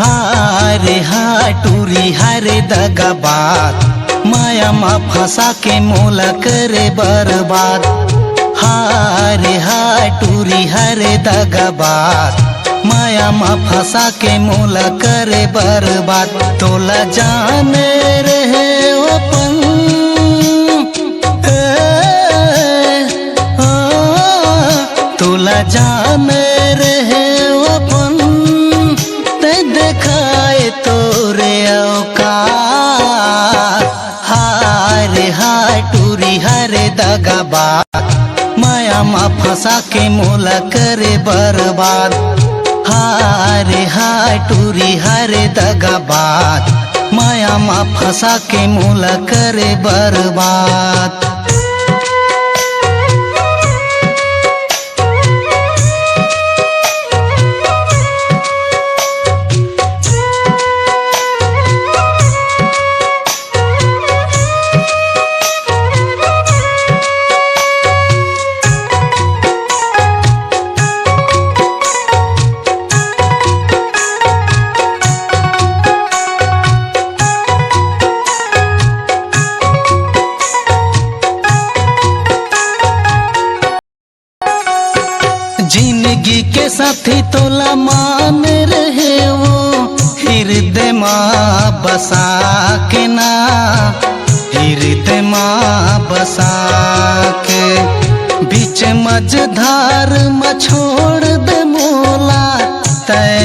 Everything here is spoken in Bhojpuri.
हारे हाटूरी हारे दगाबाज माया मा फंसा के मोला करे बर्बाद। हारे हाटूरी हारे दगाबाज माया मा फंसा के मोला करे बर्बाद। तोला जाने रहे अपन तोला जाने रहे अपन ते देखाए तोरे औकात। हारे हाटूरी हारे दगाबाज माया मा फंसा के मोला करे बर्बाद। हारे हाटूरी हारे दगाबाज माया मा फंसा के मोला करे बर्बाद। जिंदगी के साथी तोला मान रहे वो हृदय माँ बसा के ना, हृदय माँ बसा के बीच मझधार में छोड़ दे मोला तय